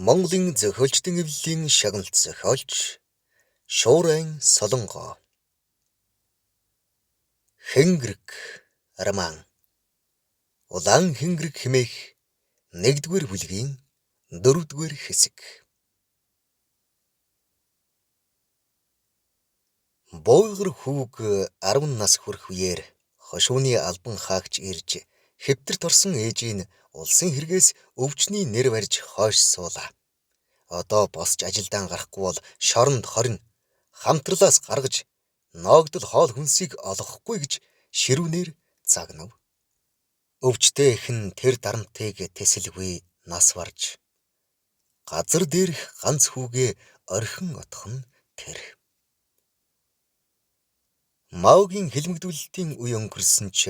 Монголын зохиолчдын эвлэлийн шагналт зохиолч Шуурайн Солонгоо. Хэнгэрэг роман. Улаан хэнгэрэг хэмээх 1-р бүлгийн 4-р хэсэг. Буугар хүүг 10 нас хүрэх үеэр хошууны албан хаагч ирж хэвтэрт орсон ээжийн улсын хэрэгээс өвчний нэр барьж хойш суулаа. Одоо босч ажилдаа гарахгүй бол шоронд хорин хамтралаас гаргаж ноогдол хоол хүнсийг олгохгүй гэж ширүүнээр загнав. Өвчтэй эхэн тэр дарамтыг тэсэлгүй нас барж газар дээрх ганц хүүгээ орхин отох нь тэр. Маогийн хэлмэгдүүлэлтийн үе өнгөрсөн ч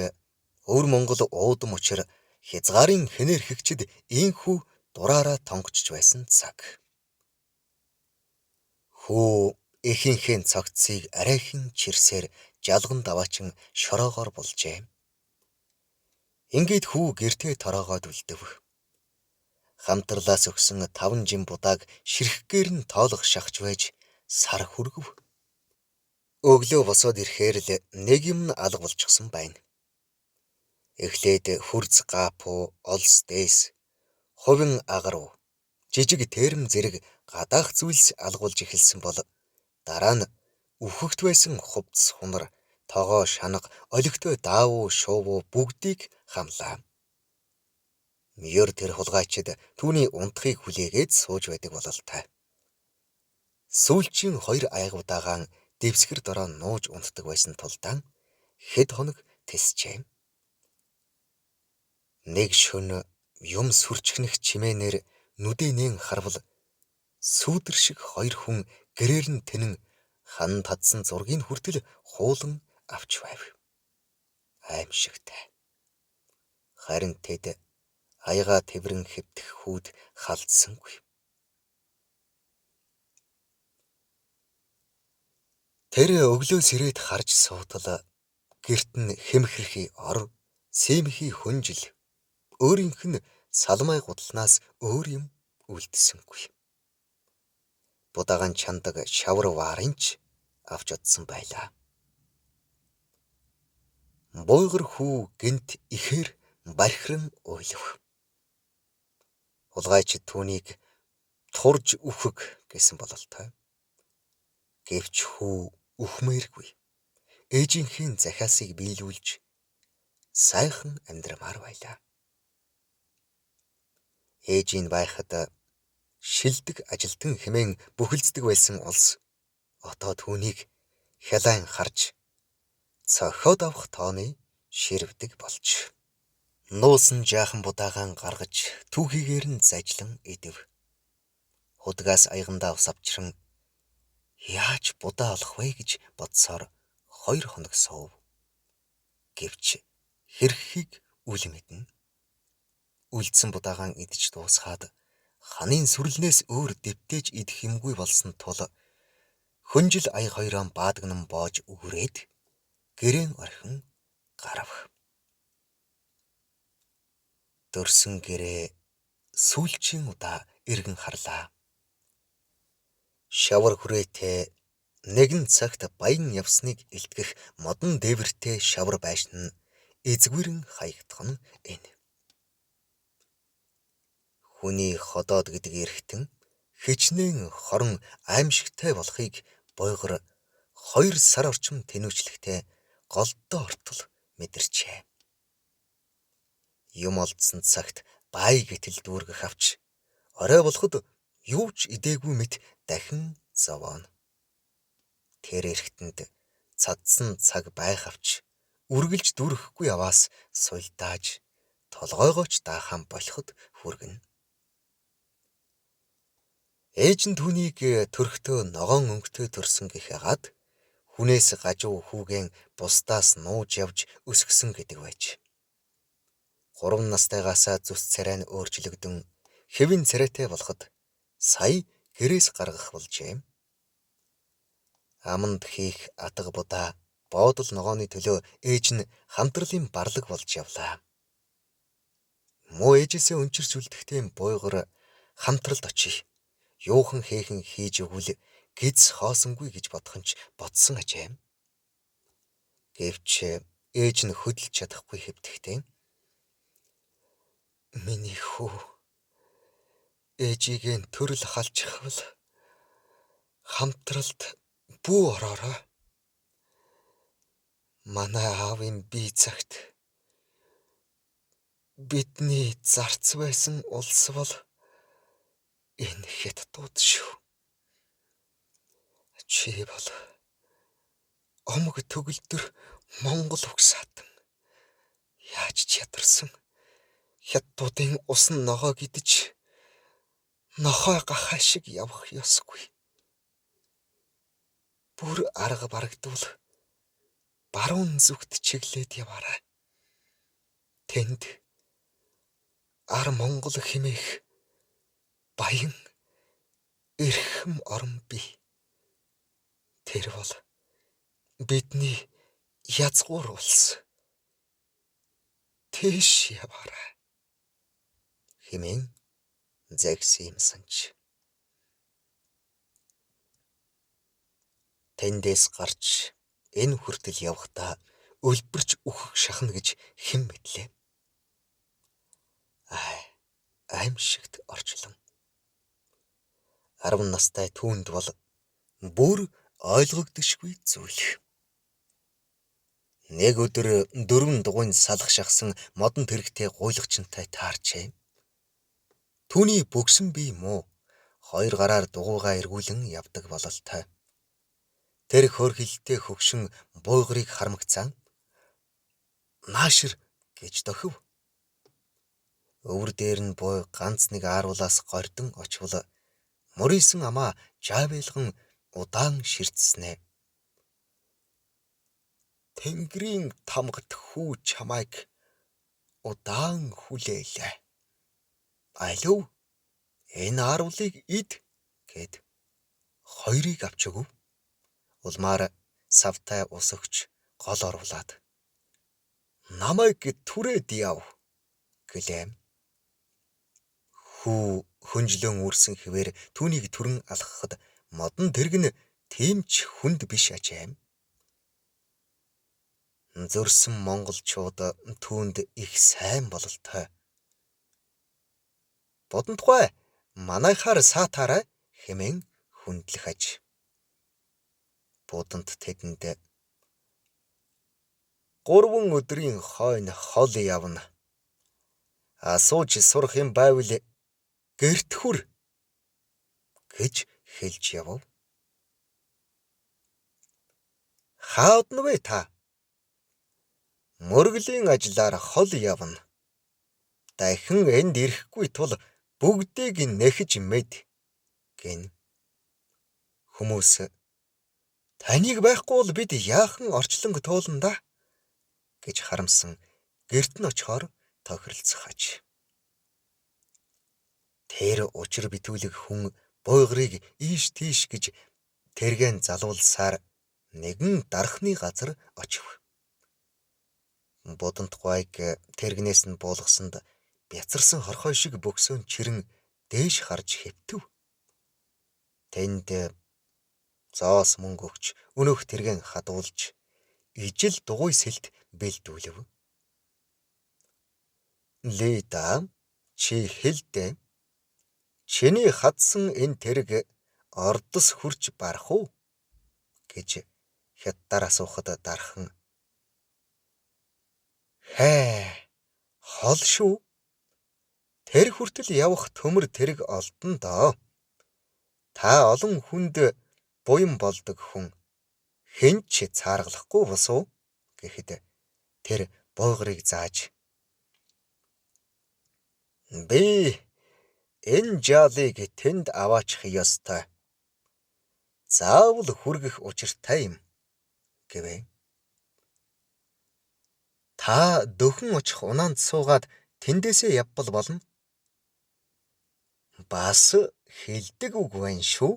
өвөр Монгол уудам учир хязгаарын хэнээр хэгчид ийхүү дураараа тонгочж байсан цаг. Хүү эхийнхээ цогцсыг арайхийн чирсээр жалган даваачин шороогоор булжээ. Ингээд хүү гэртээ тороогоод үлдэв. Хамтралаас өгсөн 5 жим будааг ширхгээр нь тоолох шахаж байж сар хүргэв. Өглөө босоод ирэхээр л нэг юм алга болчихсон байна. Эхлээд хүрц гапуу, олс дээс, хувин агаруу, жижиг терм зэрэг гадаах зүйлс алгуулж эхэлсэн бол дараа нь үхэгт байсан хувцс хунар, тогоо шанга, олигтой даавуу, шуувуу бүгдийг хамлаа. Мёр тэр хулгайчид түүний унтахыг хүлээгээд сууж байдаг бололтой. Сүүлчийн 2 аягуудагаан дэвсгэр дороо нууж унтдаг байсан тулдаа хэд хоног тэсчээ. Нэг шөнө юм сүрчгнэх чимээнээр нүдэнэн харвал сүүдэр шиг 2 хүн гэрээр нь тэнэн хан татсан зургийг хүртэл хуулан авч байв. Аимшигтай. Харин тэд аяга тэврэн хэвтэх хүүд халдсангүй. Тэр өглөөс ирээд харж суутал гэрт нь хэмхэрхий ор, сэмхий хүнжил, өөрийнх нь салмай гутлнаас өөр юм үлдсэнгүй. Будагаан чандаг шавар ваарынч авч одсон байлаа. Буугар хүү гэнт ихээр бархиран уйлав. Хулгайчид түүнийг турж үхэг гэсэн бололтой. Гэвч хүү үхмээргүй. Ээжийнхээ захиасыг биелүүлж сайхан амьдрамаар байлаа. Ээжийн байхад шилдэг ажилтан хэмээн бүхэлддэг байсан улс одоо түүнийг хялайн харж цохиод авах тооны ширвдэг болж. Нуусан жаахан будагаан гаргаж түүхийгээр нь зажлан идэв. Худгаас аягандаа ус авчран яаж будаа олох вэ гэж бодсоор 2 хоног суув. Гэвч хэрхийг үл мэднэ. Үлдсэн будагаан идэж дуусгаад ханын сүрлнээс өөр дэвтээж идэх юмгүй болсон тул хөнжил аяг хоёроо баадагнан боож өгрээд гэрээн орхин гарав. Дөрсөн гэрээ сүүлчийн удаа эргэн харлаа. Шавар хүрээтэй нэгэн цагт баян явсныг илтгэх модон дээвэртэй шавар байшин нь эзгүрэн хаягдах нь энэ. Хүний ходоод гэдэг эрхтэн хичнээн хорон аимшигтай болохыг буйгар 2 сар орчим тэнүүчлэхдээ голдоо ортол мэдэрчээ. Юм олдсон цагт бай гэтэл дүүргэх авч орой болоход юу ч идээгүй мэт дахин зовооно. Тэр эрхтэнд цадсан цаг байх авч үргэлж дүүрэхгүй яваас сулдааж толгойгооч даахаан болоход хүргэнэ. Ээж нь түүнийг төрхтөө ногоон өнгөтэй төрсөн гэхээгээд хүнээс гажуу хүүгэн бусдаас нууж явж өсгсөн гэдэг байж. 3 настайгаасаа зүс царай нь өөрчлөгдөн хэвийн царайтай болоход сая гэрээс гаргах болжээ. Аманд хийх атга будаа боодол ногооны төлөө ээж нь хамтралын барлаг болж явлаа. Муу ээжээсээ өнчирч үлдэхдээ буйгар Хамтралд очие. Юухан хийхэн хийж өгвөл гиз хоосонгүй гэж бодох нь ч бодсон ажээ. Гэвч ээж нь хөдөлж чадахгүй хэвтэхтэй. Миний хүү ээжийг нь төрөл халчихвал хамтралд бүү ороорой. Манай аавын бие цагт бидний зарц байсан улс бол энэ хятадууд шүү. Чи бол омог төгөлдөр Монгол угсаатан яаж чадарсан хятадуудын усан ногоо гидэж нохой гахай шиг явах ёсгүй. Бүр арга барагдвал баруун зүгт чиглээд яваарай. Тэнд ар Монгол хэмээх баян эрхэм орон бий. Тэр бол бидний язгуур улс. Тэш яваарай. Хэмээн загсан юмсанч. Тэндээс гарч энэ хүртэл явахдаа өлбөрч үхэх шахна гэж хэн мэдлээ. Аимшигт орчлон. 10 настай түүнд бол бүр ойлгогдошгүй зүйл. Нэг өдөр 4 дугуйн салах шахсан модон тэрэгтэй гуйлагчтай таарчээ. Түүний бөгсөн бие муу 2 гараар дугуйгаа эргүүлэн явдаг бололтой. Тэр хөрхилтэй хөгшин буйгрыг хармагцаан наашир гэж дохив. Өвөр дээр нь буй ганц нэг ааруулаас гордон очвол мөрийсэн амаа жавэлган удаан ширтснэ. Тэнгэрийн тамгад хүү чамайг удаан хүлээлээ. Алив энэ ааруулыг ид гэд хоёрыг авч өгөв. Улмаар савтай ус өгч гол оруулаад намайг түрээд яв гэлээ. Хүү хөнжлөн үрсэн хэвээр түүнийг түрэн алхахад модон тэрэг нь тийм ч хүнд биш ажээ. Зөрсөн монголчууд түүнд их сайн бололтой. Бодонтгой манайхаар саатаарай хэмээн хүндлэх аж. Буданд тэдэнд 3 өдрийн хойно хол явна. Асууж сурах юм байвал гэрт хүр гэж хэлж явв. Хаадна вэ та? Мөргөлийн ажлаар хол явна. Дахин энд ирэхгүй тул бүгдийг нэхэж мэд гин. Хүмүүс таныг байхгүй бол бид яахан орчлонг туулна да гэж харамсан гэрт нь очихоор тохиролцох аж. Тэр учир битүүлэг хүн буйгрыг ийш тийш гэж тэргэн залуулсаар нэгэн дарахны газар очив. Буданд гуйг тэргнээс нь буулгасанд бяцарсан хорхой шиг бөксөөн чирэн дээш харж хэвтэв. Тэнд зоос мөнгө өгч өнөөх тэргэн хадуулж ижил дугуй сэлт бэлдүүлв. Лида чи хэлдэ. Чиний хадсан энэ тэрэг ордос хурж барах уу гэж хятадаар асуухад дархан хол шүү. Тэр хүртэл явах төмөр тэрэг олдно доо. Та олон хүнд буян болдог хүн хэн ч цааргалахгүй босуу гэхэд тэр буйгрыг зааж би энэ жаалыг тэнд аваачих ёстой. Заавал хүргэх учиртай юм гэвэ. Та дөхөн очих унаанд суугаад тэндээсээ явбал болно. Бас хэлдэг үг байна шүү.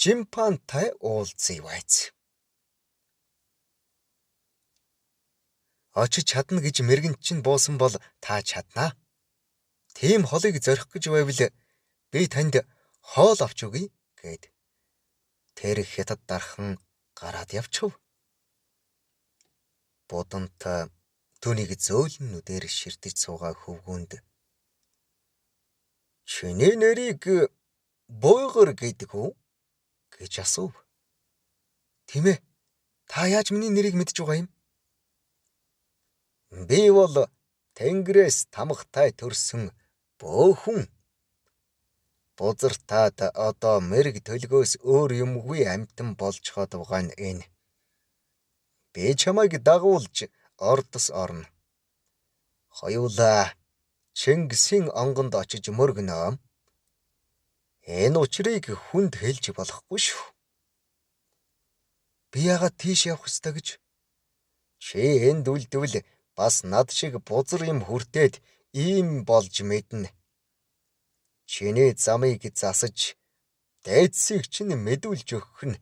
Жимпантай уулзъя байц. Очиж чадна гэж мэрэгэн чинь буусан бол та чаднаа. Тийм холыг зорих гэж байвал би танд хоол авч өгье гэд тэр хятад дархан гараад явчихв. Будамт түүнийг зөөлөн нүдээр ширтэж суугаа хөвгүүнд чиний нэрийг Буйгар гэдэг үү гэж асуув. Тийм ээ. Та яаж миний нэрийг мэдж байгаа юм? Би бол Тэнгэрээс тамгатай төрсөн бөөхүн. Бузар таад одоо мэрэг төлгөөс өөр юмгүй амьтан болцоход байгаа нь энэ. Би чамайг дагуулж ордос орно. Хоёулаа Чингисийн онгонд очиж мөргөнөө. Энэ учрыг хүнд хэлж болохгүй шүү. Би яагаад тийш явах ёстой гэж? Чи энд үлдвэл бас над шиг бузар юм хүртээд ийм болж мэднэ. Чиний замыг засаж дайцсыг чинь мэдүүлж өгөх нь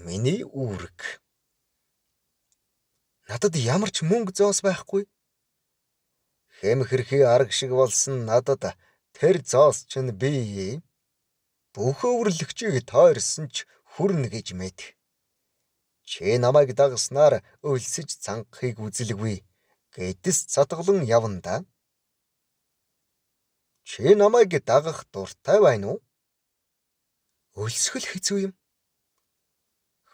миний үүрэг. Надад ямар ч мөнгө зоос байхгүй. Хэм хэрхий арга шиг болсон надад тэр зоос чинь бий. Бүх өвөрлөгчийг тойрсон ч хүрнэ гэж мэд. Чи намайг дагснаар өлсөж цангахыг үзэлгүй. Гэдэс цатгалан явна да. Чи намайг дагах дуртай байна уу? Өлсгөл хэцүү юм.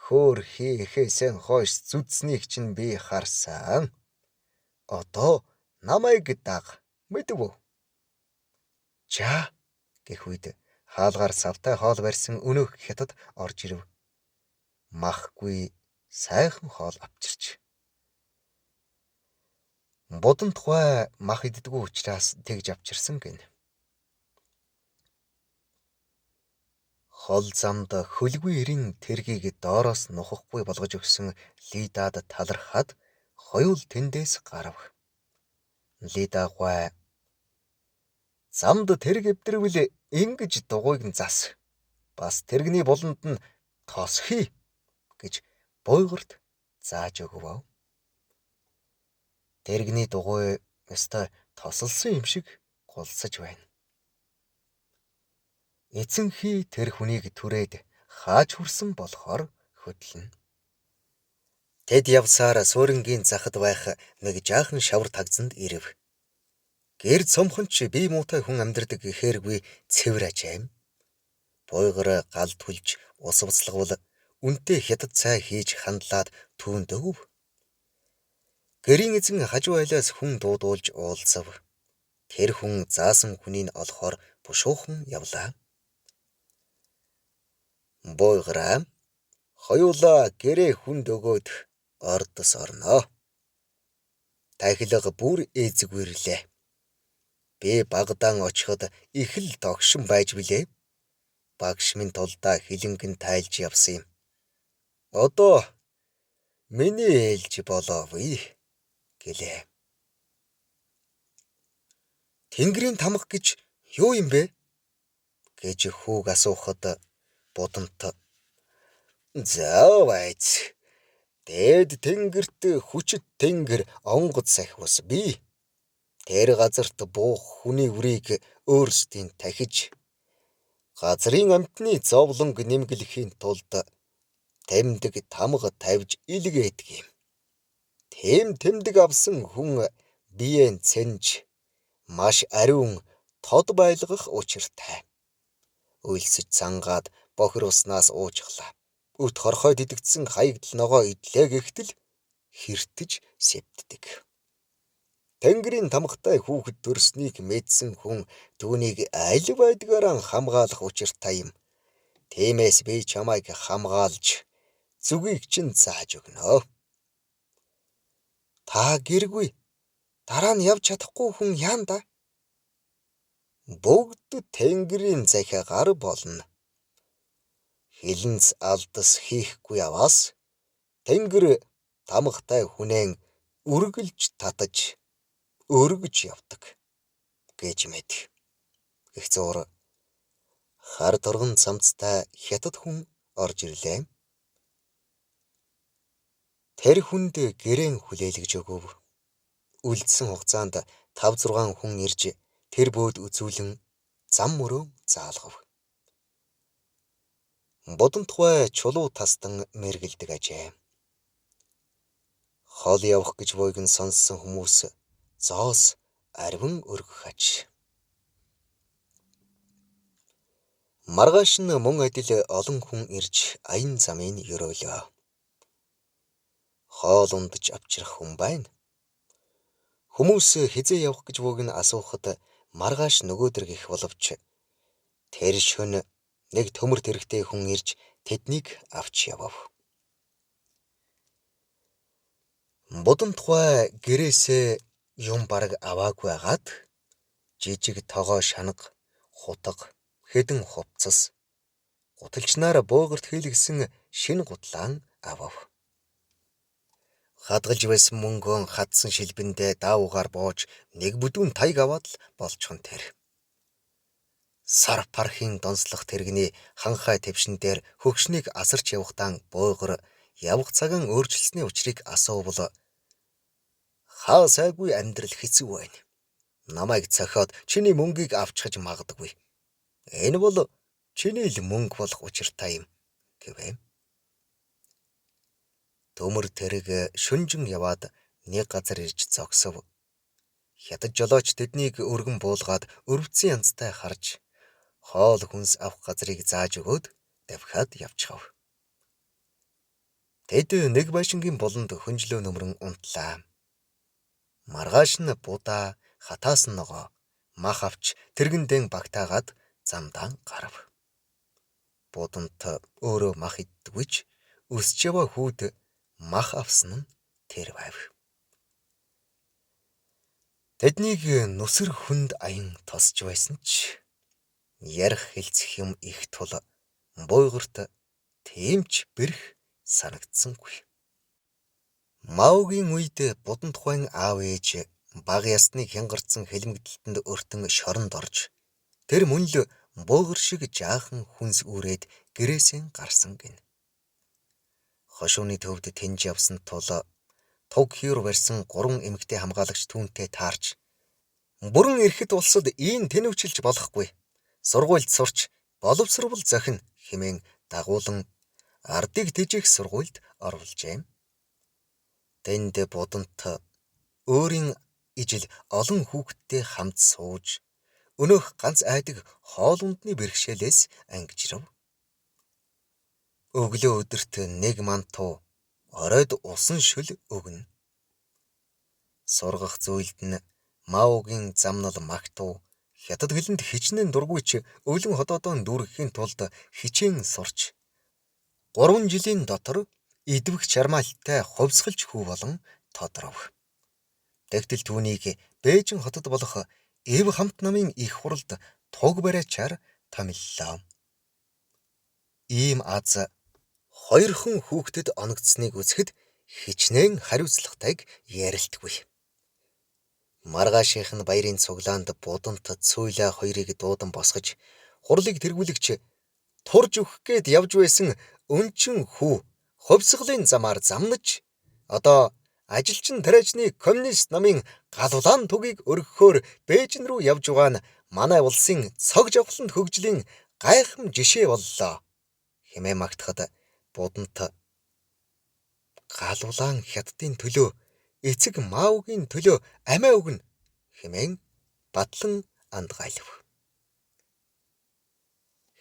Хөөр хийхээсэн хойш зүдснийг чинь би харсан. Одоо намайг даг. Мэдв үү? За гэх үед хаалгаар савтай хоол барьсан өнөөх хятад орж ирв. Махгүй сайхан хоол авчирч. Будамт тухай мах иддэггүй учраас тэгж авчирсан гин. Хол замд хөлгүй эрийн тэргийг доороос нухахгүй болгож өгсөн Лидад талархаад хоёул тэндээс гарав. Лида гуай замд тэрэг эвдрвэл ингэж дугуйг нь зас. Бас тэрэгний буланд нь тосхий гэж Буйгарт зааж өгөв. Тэрэгний дугуй өстой тосолсон юм шиг гулсаж байна. Эцэнхий тэр хүнийг түрээд хааж хүрсэн болохоор хөдлөн. Тэд явсаар суурингийн захад байх нэг жаахан шавар тагзанд ирэв. Гэр цомхонч бие муутай хүн амьдардаг гэхээргүй цэвэр ажим. Буйгар гал түлж ус буцлагвал үнтэй хятад цай хийж хандлаад түүнд өг. Гэрийн эзэн хажуу айлаас хүн дуудуулж уулзав. Тэр хүн заасан хүнийг олохоор бушуухан явлаа. Буйгараа хоёулаа гэрээ хүнд өгөөд ордос орноо. Тахилга бүр эзэгвэрлээ. Би багдаан очиход их л тогшин байж билээ. Багш минь тулдаа хилэнгэн тайлж явсан юм. Одоо миний ээлж болоовъя гэлээ. Тэнгэрийн тамга гэж юу юм бэ? Гэж хүүг асуухад Будамт заавайц дээд тэнгэрт хүчит тэнгэр онгоц сахиус бий. Тэр газарт буух хүний үрийг өөрсдийн тахиж газрын амтны зовлонг нэмгэлэхийн тулд тэмдэг тамга тавьж илгээдэг юм. Тэм тэмдэг авсан хүн биеэн цэнж маш ариун тод байлгах учиртай. Өлсөж цангаад бохир уснаас уужглаа. Өт хорхойд идэгдсэн хаягдл ногоо идлээ гэхтэл хэртэж сэвддэг. Тэнгэрийн тамгатай хүүхэд төрснийг мэдсэн хүн түүнийг аль байдгаар хамгаалах учиртай юм. Тиймээс би чамайг хамгаалж зүгийг чинь зааж өгнө. Та гэргүй дараа нь явж чадахгүй хүн яан да? Бүгд тэнгэрийн захиагаар болно. Хилэнц алдас хийхгүй аваас тэнгэр тамгатай хүнэн үргэлж татаж өргөж явдаг гэж мэд. Их зуур хар торгон цамцтай хятад хүн орж ирлээ. Тэр хүнд гэрээн хүлээлгэж өгөв. Үлдсэн хугацаанд 5-6 хүн ирж тэр бөөд үзүүлэн зам мөрөө заалгав. Бодон тухай чулуу тасдан мэргэлдэг ажээ. Хол явах гэж буйг нь сонссон хүмүүс зоос арвин өргөх аж. Маргааш нь мөн адил олон хүн ирж аян замын ёроолоо. Хоол ундаж авчрах хүн байна. Хүмүүс хизээ явах гэж буйг нь асуухад маргааш нөгөөдөр гих боловч тэр шөнө нэг төмөр тэрэгтэй хүн ирж тэднийг авч явав. Бодон тухай гэрээсээ юм бараг аваагүй агаад жижиг тогоо шанга, хутга, хэдэн хувцас, гуталчнаар буугарт хийлгсэн шинэ гутлаан авав. Хадгалж байсан мөнгөө хадсан шилбэндээ даавуугаар боож нэг бүдүүн таяг аваад л болчихон тэр. Сар пархийн донслох тэрэгний ханхай твшин дээр хөгшнийг асарч явахдаа буугар явах цагаан өөрчилсөний учрыг асуувал хаа сайгүй амьдрал хэцүү байна. Намайг цохиод чиний мөнгийг авчхаж магадгүй. Энэ бол чиний л мөнгө болох учиртай юм гэвэ. Төмөр тэрэг шүнжин яваад нэг газар ирж зогсов. Хятад жолооч тэднийг өргөн буулгаад өрөвдсөн янзтай харж хоол хүнс авах газрыг зааж өгөөд давхиад явчихав. Тэд нэг байшингийн болонд хөнжлөө нөмрөн унтлаа. Маргааш нь будаа хатаас ногоо мах авч тэргэндэн багтаагаад замдаа гарав. Буданд өөрөө мах иддэгвч өсч яваа хүүд мах авсан нь тэр байв. Тэднийг нүсэр хүнд аян тосч байсан ч ярих хэлцэх юм их тул буйгарт тэмч бэрх санагдсангүй. Маугийн үед будан тухайн аав ээж баг ясны хянгарцсан хэлмэгдэлтэнд өртөн шоронд орж тэр мөн л буйгар шиг жаахан хүнс үрээд гэрээсээ гарсан гин. Хошууны төвд тэнж явсан тул туг хийр барьсан 3 эмэгтэй хамгаалагч түүнтэй таарч бүрэн эрэхэд улсад ийн тэнвчилж болохгүй. Сургуульд сурч боловсрол зохино хэмээн дагуулan ардыг тэжээх сургуульд оруулжээ. Тэнд будант өөрийн ижил олон хүүхэдтэй хамт сууж өнөөх ганц айдаг хоол ундны бэрхшээлээс ангижрав. Өглөө өдөрт нэг мантуу оройд усан шүл өгнө. Сургах зүйлд нь Маугийн замнал магтуу хятад хэлэнд хичнээн дургүйч өвлөн хотоодон дүүргэхийн тулд хичээн сурч 3 жилийн дотор идвэх чармаалттай хувьсгалж хүү болон тодров. Тэгтэл түүнийг Бээжин хотод болох Эв хамт намын их хуралд туг бариачаар томиллоо. Ийм аз хоёрхан хүүхдэд оногдсныг үзэхэд хичнээн хариуцлагатайг ярилтгүй. Маргаашийнх нь баярын цуглаанд будант цүйлэ хоёрыг дуудан босгож хурлыг тэргүүлэгч турж өгөх гээд явж байсан өнчин хүү хувьсгалын замаар замнаж одоо ажилчин тариачны коммунист намын галулаан тугийг өргөхөөр Бээжин рүү явж байгаа нь манай улсын цог жавхланд хөгжлийн гайхам жишээ боллоо хэмээн магтахад будант галулаан хятадын төлөө эцэг Маугийн төлөө амиа өгнө хэмээн батлан андгайлав.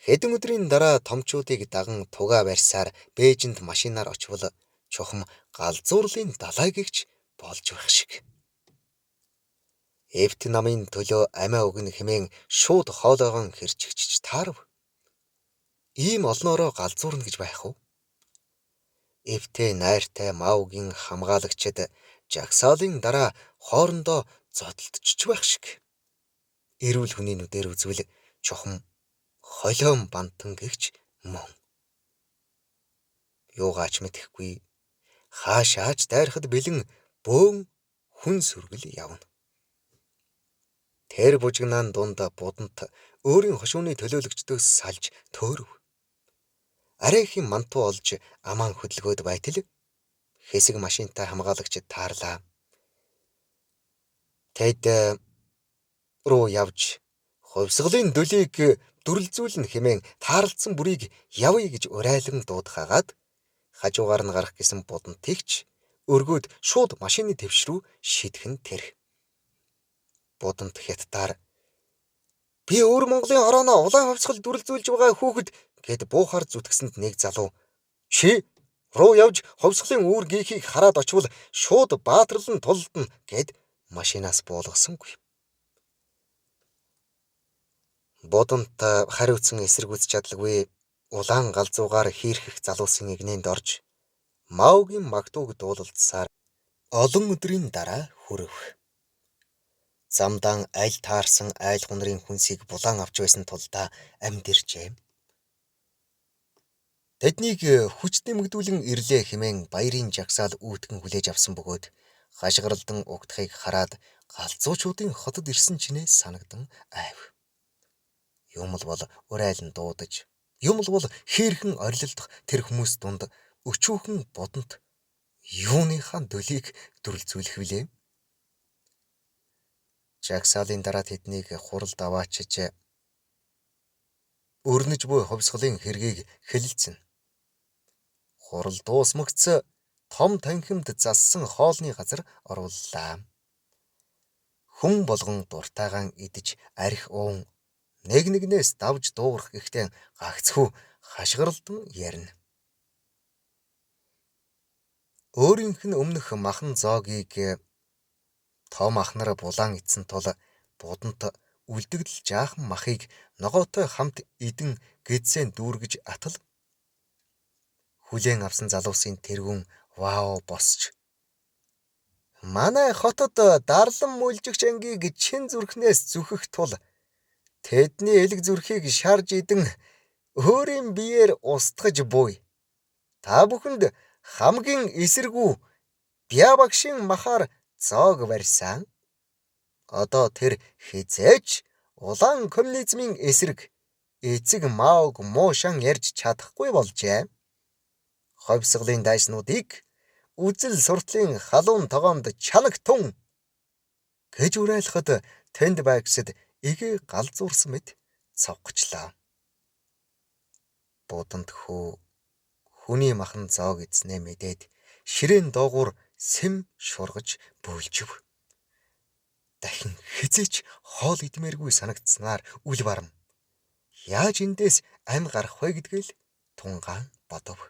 Хэдэн өдрийн дараа томчуудыг даган тугаа барьсаар Бээжинд машинаар очвол чухам галзуурлын далай гэгч болж байх шиг. Эвт намын төлөө амиа өгнө хэмээн шууд хоолойгон хэрчигчж таарав. Ийм олноороо галзуурна гэж байх уу? Эвтээ найртай Маугийн хамгаалагчид жагсаалын дараа хоорондоо зодтолдчих байх шиг. Эрүүл хүний нүдээр үзвэл чухам холиом бантан гэгч мөн. Юугаач мэдэхгүй хаашаач дайрахад бэлэн бөөн хүн сүргэл явна. Тэр бужигнаан дунд будант өөрийн хошууны төлөөлөгчдөөс салж төөрөв. Арай их мантуу олж амаан хөдөлгөөд байтал хэсэг машинтай хамгаалагчид таарлаа. Тэд руу явж хувьсгалын дөлийг дүрлзүүлнэ хэмээн таарлцсан бүрийг явъя гэж урайлан дуудахаагаад хажуугаар нь гарах гэсэн будантыгч өргөөд шууд машины твш рүү шидэхэн тэр. Будант хятадаар би өөр Монголын хорооноо улаан хувьсгал дүрлзүүлж байгаа хүүхэд гэд буухаар зүтгсэнд нэг залуу чи руу явж хувьсгалын үүр гихийг хараад очвол шууд баатарлан тулдна гэд машинаас буулгасангүй. Будант хариуцсан эсэргүүц чадлагүй улаан галзуугаар хийрхэх залуусын игнэнд орж Маугийн магтууг дуулалцсаар олон өдрийн дараа хүрв. Замдаан аль таарсан айл гунрын хүнсийг булаан авч байсан тулдаа амьд иржээ. Тэднийг хүч нэмэгдүүлэн ирлээ хэмээн баярын жагсаал үүтгэн хүлээж авсан бөгөөд хашгиралдан угтахыг хараад галзуучуудын хотод ирсэн чинээ санагдан айв. Юм л бол урайлан дуудаж, юм л бол хийрхэн орилдох тэр хүмүүс дунд өчүүхэн будант юуныхаа дөлийг дүрлзүүлэх вүлээ. Жагсаалын дараа тэднийг хуралд аваачиж өрнөж буй хувьсгалын хэргийг хэлэлцэн. Хурал дуусмагц том танхимд зассан хоолны газар орууллаа. Хүн болгон дуртайгаан идэж арх уун нэг нэгнээс давж дуугарах гэхдээ гагцхүү хашгиралдан ярина. Өөрийнх нь өмнөх махан зоогийг том ахнаар булаан ицсэн тул будант үлдэгдэл жаахан махыг ногоотой хамт идэн гэдсээ дүүргэж атал хүлээн авсан залуусын тэргүүн вау босч манай хотод дарлан мүлжигч ангийг чин зүрхнээс зүхэх тул тэдний элэг зүрхийг шарж идэн өөрийн биеэр устгаж буй. Та бүхэнд хамгийн эсэргүү Бяабагшийн махаар зоог барьсан. Одоо тэр хизээч улаан коммунизмын эсрэг эцэг Маог муушан ярьж чадахгүй болжээ. Хувьсгалын дайснуудыг үзэл суртлын халуун тогоонд чанаг тун гэж урайлахад тэнд байгсад игээ галзуурсан мэт цавгачлаа. Будант хүний махан зоог эзнээ мэдээд ширээн доогуур сэм шургаж бөөлжив. Дахин хизээч хоол идмээргүй санагдсанаар үл барам. Яаж эндээс ам гарах вэ гэдгээл тунгаан бодов.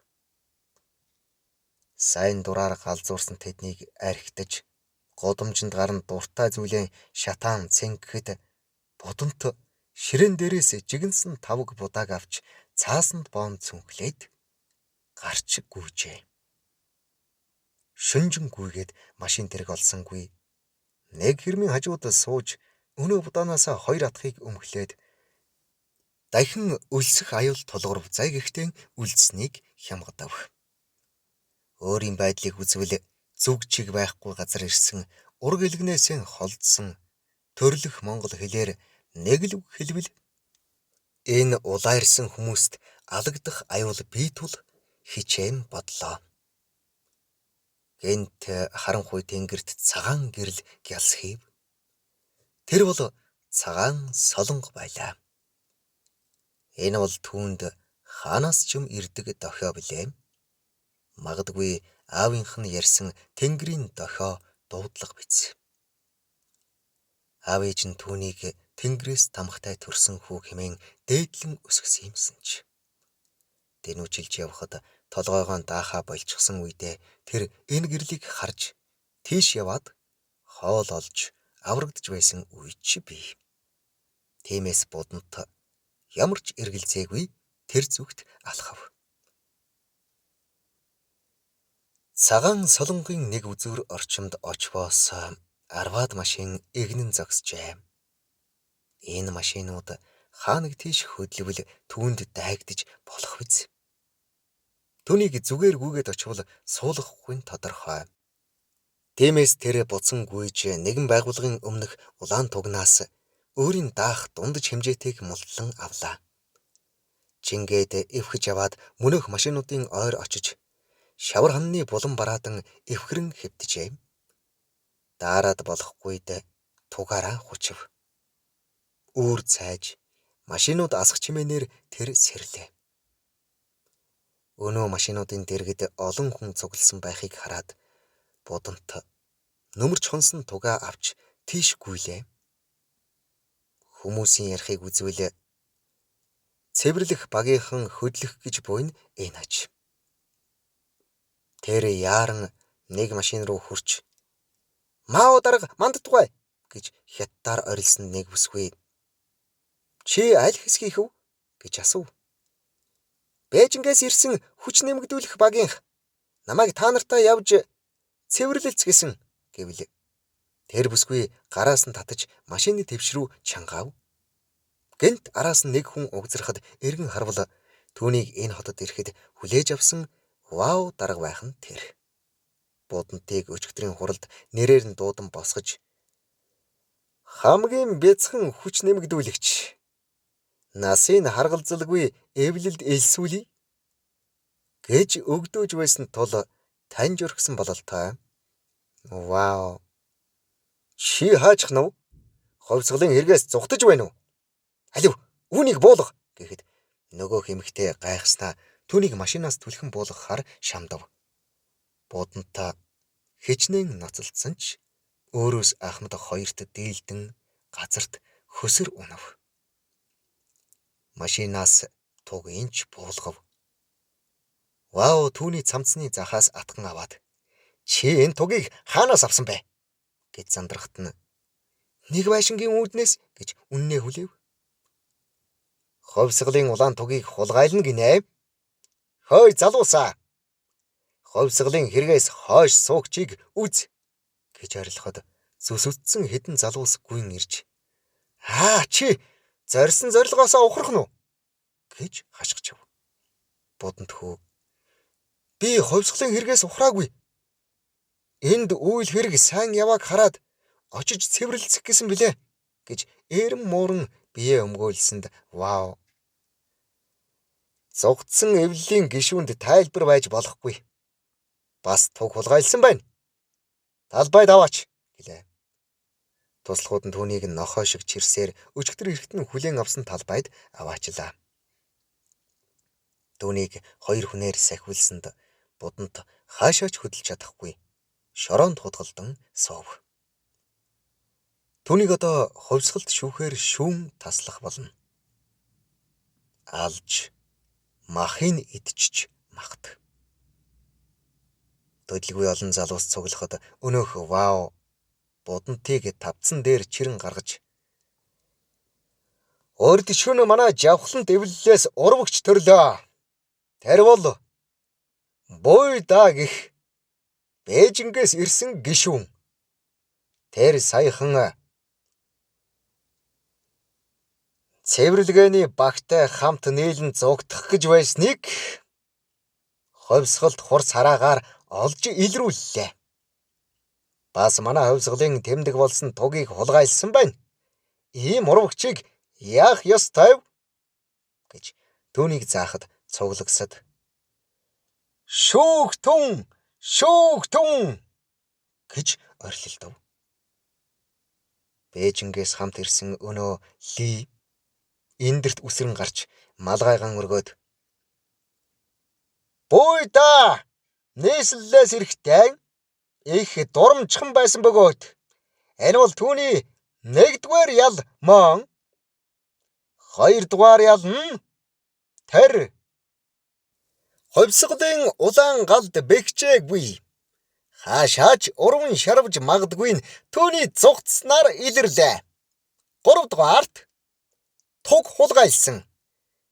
Сайн дураар галзуурсан тэднийг архитаж годомжинд гарна дуртай зүйлэн шатаан цэнгэхэд будант ширээн дээрээс жигэнсэн тавг будааг авч цаасанд боон цүнхлээд гарч гүйжээ. Шүнжин гүйгээд машин тэрэг олсонгүй. Нэг хэрмийн хажууд сууж өнөө будаанаас хоёр атхыг өмглээд дахин өлсөх аюул тулгарв зай гэхдээ үлдсэнийг хямгадав. Өөрийн байдлыг үзвэл зүг чиг байхгүй газар ирсэн ураг илгнээсээ холдсон төрлөх монгол хэлээр нэг л үг хэлбэл энэ улаарсан хүмүүст алагдах аюул бий тул хичээн бодлоо. Гэнт харанхуй тэнгэрт цагаан гэрэл гялсхийв. Тэр бол цагаан солонго байлаа. Энэ бол түүнд хаанаас ч юм ирдэг дохио билээ. Магадгүй аавынх нь ярьсан тэнгэрийн дохио дуудлага биз. Аав ээж нь түүнийг тэнгэрээс тамхтай төрсөн хүү хэмээн дээдлэн өсгсөн юмсан ч. Дэнүүжилж явхад толгойгоо даахаа болчихсон үедээ тэр энэ гэрлийг харж тийш яваад хоол олж аврагдж байсан үе чи бий. Тиймээс будант ямар ч эргэлзээгүй тэр зүгт алхав. Цагаан солонгын нэг үзүүр орчимд очвоос арваад машин эгнэн зогсжээ. Энэ машинууд хаа нэг тийш хөдлөвл түүнд дайгдж болох биз. Түүнийг зүгээр гүйгээд очвол суулгахгүй тодорхой. Тиймээс тэр буцан гүйж нэгэн байгууллагын өмнөх улаан тугнаас өөрийн даах дундаж хэмжээтэйг мултлан авлаа. Чингээд эвхэж яваад мөнөөх машинуудын ойр очиж шавар ханны булан бараадан эвхрэн хэвтжээ. Даарад болохгүйд тугаараа хучив. Үүр цайж машинууд асах чимээнээр тэр сэрлээ. Өнөө машинуудын дэргэд олон хүн цугласан байхыг хараад будамт нөмөрч хонсон тугаа авч тийш гүйлээ. Хүмүүсийн ярихыг үзвэл цэвэрлэх багийнхан хөдлөх гэж буйн энэ аж. Тэр яаран нэг машин руу хурч "Маа дарга манддаггүй" гэж хятадаар орилсон нэг бүсгүй. "Чи аль хэсгийнх вэ?" гэж асуув. "Бээжингээс ирсэн хүч нэмэгдүүлэх багийнх. Намайг та нартай явж цэвэрлэлц гэсэн" гэвэл тэр бүсгүй гараас нь татаж машины твш рүү чангаав. Гэнт араас нь нэг хүн угзархад эргэн харвал түүнийг энэ хотод ирэхэд хүлээж авсан вау дарга байх нь тэр. Будантыг өчигдрийн хуралд нэрээр нь дуудан босгож "Хамгийн бяцхан хүч нэмэгдүүлэгч. Насыг харгалзалгүй эвлэлд элсүүлий" гэж өгдөөж байсан тул таньж орхисон бололтой. "Вау. Чи хаачих нь вэ? Ховсголын эргээс зүхтэж байна уу? Алив, үүнийг буулга" гэхэд нөгөө хэмэгтэй гайхснаа түүнийг машинаас түлхэн буулгахаар шамдав. Будантаа хичнээн ноцолдсон ч өөрөөс ахмад хоёрт дийлдэн газарт хөсөр унав. Машинаас туг инч буулгав. Вау түүний цамцны захаас атган аваад "Чи энэ тугийг хаанаас авсан бэ?" гэж зандрахт нь "Нэг байшингийн үүднээс" гэж үннээ хүлээв. "Ховсголын улаан тугийг хулгайлна гинэ. Хөөй залуусаа. Ховсголын хэрэгээс хойш суугчийг үз" гэж арилахад зүсүдсэн хэдэн залуус гүйн ирж чи зорьсон зорилгоосоо ухрах нь уу гэж хашгичав. Буданд хөө "Би ховсголын хэрэгээс ухраагүй. Энд үйл хэрэг сайн явааг хараад очиж цэвэрлцэх гэсэн билээ" гэж эрэм мууран бие өмгөөлсөнд вау. Зугтсан эвлэлийн гишүүнд тайлбар байж болохгүй. Бас туг хулгайлсан байна. Талбайд аваач гэлээ. Туслахууд нь түүнийг нохой шиг чирсээр өчигдөр эрэхт нь хүлээн авсан талбайд аваачлаа. Түүнийг хоёр хүнээр сахиулсанд буданд хаашаач хөдөлж чадахгүй. Шороонд худгалдан суув. Түүнийг одоо ховсголт шүүхээр шүүн таслах болно. Алж махыг идчиж магт. Төдөлгүй олон залуус цуглахад өнөөх вау будантыг тавцсан дээр чирэн гаргаж "Урд шөнө манай жавхлан дэвлэлээс урвагч төрлөө. Тэр бол Буйда гэх Бээжингээс ирсэн гишүүн. Тэр саяхан цэвэрлэгээний багтай хамт нийлэн зугдах гэж байсныг ховсголт хурц хараагаар олж илрүүллээ. Бас манай ховсголын тэмдэг болсон тугийг хулгайлсан байна. Ийм урвагчийг яах ёстой вэ?" гэж түүнийг заахад цуглагсад "Шүүгтүн! Шүүгтүн!" гэж орхилдов. Бээжингээс хамт ирсэн өнөө Ли эндэрт үсрэн гарч малгайгаан өргөөд "Буйда нийслэлээс ирэхтэй их дурамчхан байсан бөгөөд энэ бол түүний нэгдүгээр ял мөн. Хоёрдугаар ял нь тэр ховсголын улаан галд бэхжээгүй. Хаашаач урван шарвж магадгүй нь түүний зугтснаар илэрлээ. Гуравдугаарт туг хулгайлсан.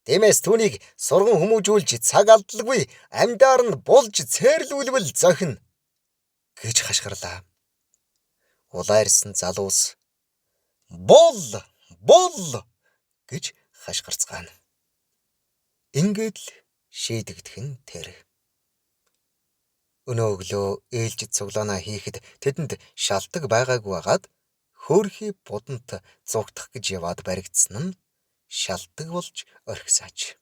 Тиймээс түүнийг сурган хүмүүжүүлж цаг алдалгүй амьдаар нь булж цээрлүүлвэл зохино" гэж хашгирлаа. Улайрсан залуус "Бул" гэж хашгирцгаана. Ингээд л шийдэгдэх нь тэр. Өнөө өглөө ээлж цуглаанаа хийхэд тэдэнд шалтак байгаагүй хагаад хөөрхий будамт зугтах гэж яваад баригдсан нь шалтак болж орхисаач.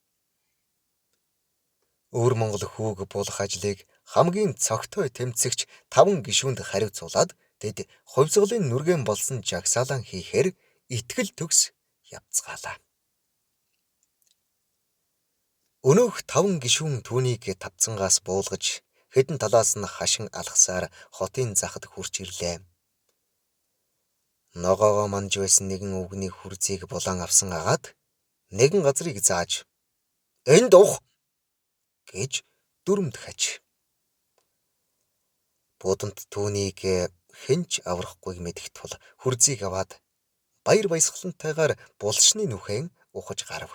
Өвөр Монгол хүүг буулгах ажлыг хамгийн цогтой тэмцэгч 5 гишүүнд хариуцуулаад тэд ховсголын нүргэн болсон жагсаалан хийхээр итгэл төгс явцгаалаа. Өнөөх 5 гишүүн түүнийг тавцангаас буулгаж хэдэн талаас нь хашин алхасаар хотын захад хурж ирлээ. Ногоогоо манж байсан нэгэн өвгний хүрзийг булан авсан агаад нэгэн газрыг зааж "Энд ух" гэж дүрмд хаж. Буданд түүнийг хэнч аврахгүйг мэдэх тул хүрзийг аваад баяр баясгалантайгаар булшны нүхэн ухаж гарав.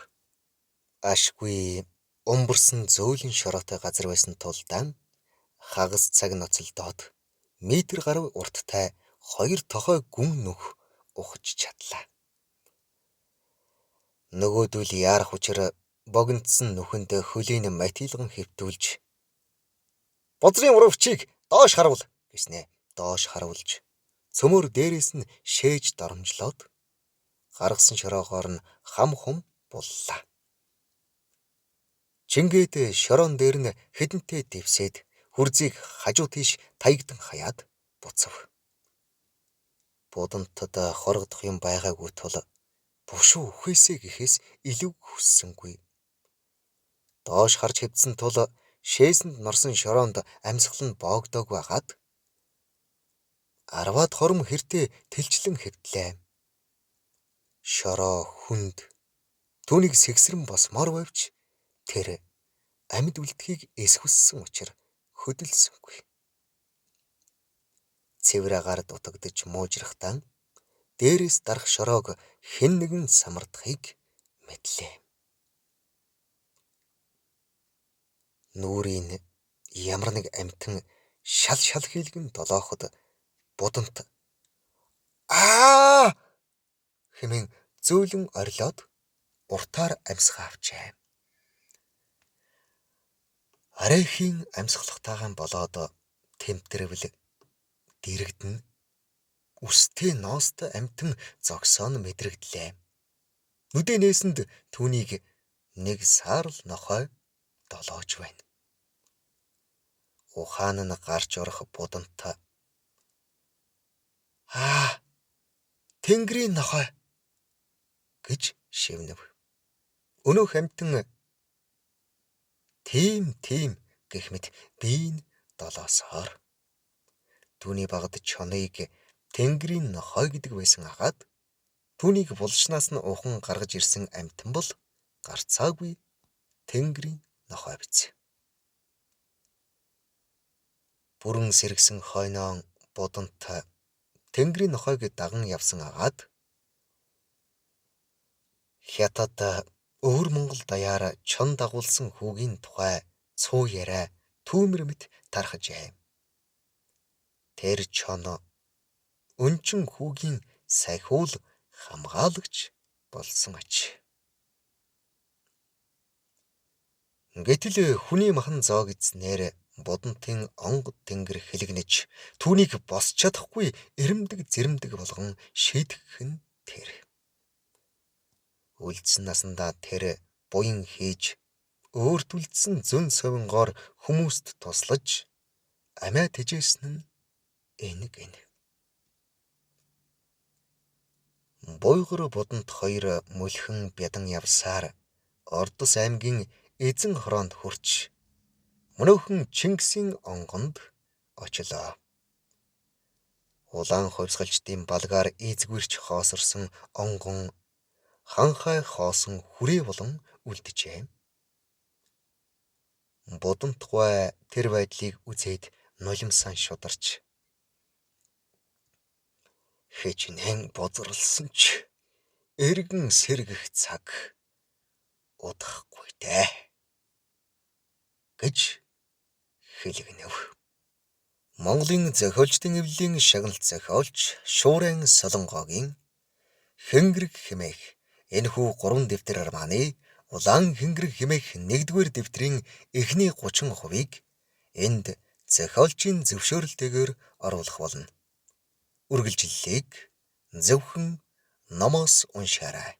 Ашгүй умбарсан зөөлөн шороотой газар байсан тулдаа хагас цаг ноцолдоод метр гаруй урттай 2 тохой гүн нүх ухаж чадлаа. Нөгөөдөл яарах учир богинодсон нүхэнд хөлийн матилган хэвтүүлж "Бузрын урвчийг доош харуул" гэснээ. Доош харуулж цөмөр дээрээс нь шээж доромжлоод гаргасан шороогоор нь хам хум буллаа. Чингээд шороон дээр нь хэдэнтэй дэвсээд хүрзийг хажуу тийш таягдан хаяад буцав. Будантад хорогдох юм байгаагүй тул бушуу үхээсэй гэхээс илүү хүссэнгүй. Доош харж хэвдсэн тул шээсэнд норсон шороонд амьсгал нь боогдоог байгаад 10-аад хором хэртээ тэлчлэн хэвдлээ. Шороо хүнд түүнийг сэгсрэн босмоор байвч тэр амьд үлдхийг эсвэлсэн учраас хөдөлсөнгүй. Цэвэр агаар дутагдж муужрахтаа дээрээс дарах шороог хэн нэгэн самардахыг мэдлээ. Нүүрийн ямар нэг амьтан шал хийлгэн долооход будант "Аа" хэмээн зөөлөн орилоод уртаар амьсгаа авчээ. Арайхийн амьсгалахтайгаан болоод тэмтэрвэл дэрэгдэн үстэй ноостой амьтан зогсоон мэдрэгдлээ. Нүдэ нээсэнд түүнийг нэг саарл нохой долоож байна. Ухаан нь гарч орох будантай "Аа, Тэнгэрийн нохой" гэж шивнэв. Өнөөх амьтан "Тийм" гэх мэт биеийн долоосоор түүний багад чоныг Тэнгэрийн нохой гэдэг байсан агаад түүнийг булчнаас нь ухан гаргаж ирсэн амьтан бол гарцаагүй Тэнгэрийн нохой биз. Бүрэн сэргсэн хойноон будантай Тэнгэрийн нохойг даган явсан агаад хятад өвөр Монгол даяар чон дагуулсан хүүгийн тухай цуу яриа түүмэр мэт тархажээ. Тэр чон өнчин хүүгийн сахиул хамгаалагч болсон ач. Гэтэл хүний махан зоог эзнээр будантын онгод тэнгэр хэлэгнэж түүнийг босч чадахгүй эрэмдэг зэрэмдэг болгон шийтгэх нь тэр. Үлдсэн насандаа тэр буян хийж өөртүлдсэн зөн совингоор хүмүүст туслаж амиа тэжээсэн нь энэ. Буйгар буданд 2 мөлхөн бядан явсаар Ордос аймгийн Эзэн хороонд хүрч мөнөөхөн Чингисийн онгонд очлоо. Улаан хувьсгалчдын балгаар эзгүрч хоосорсон онгон ханхай хоосон хүрээ болон үлджээ. Будантгой тэр байдлыг үзээд нулимсан шударч "Хичнээн бузралсан ч эргэн сэргэх цаг удахгүй дээ" гэж хэлгэнэв. Монголын зохиолчдын эвлэлийн шагналт зохиолч Шуурайн Солонгогийн Хэнгэрэг хэмээх энэхүү 3 дэвтэр маань Улаан Хэнгэрэг хэмээх 1-р дэвтрийн эхний 30%-ийг энд зохиолчийн зөвшөөрөлтэйгээр оруулах болно. Үргэлжлэлийг зөвхөн номоос уншаарай.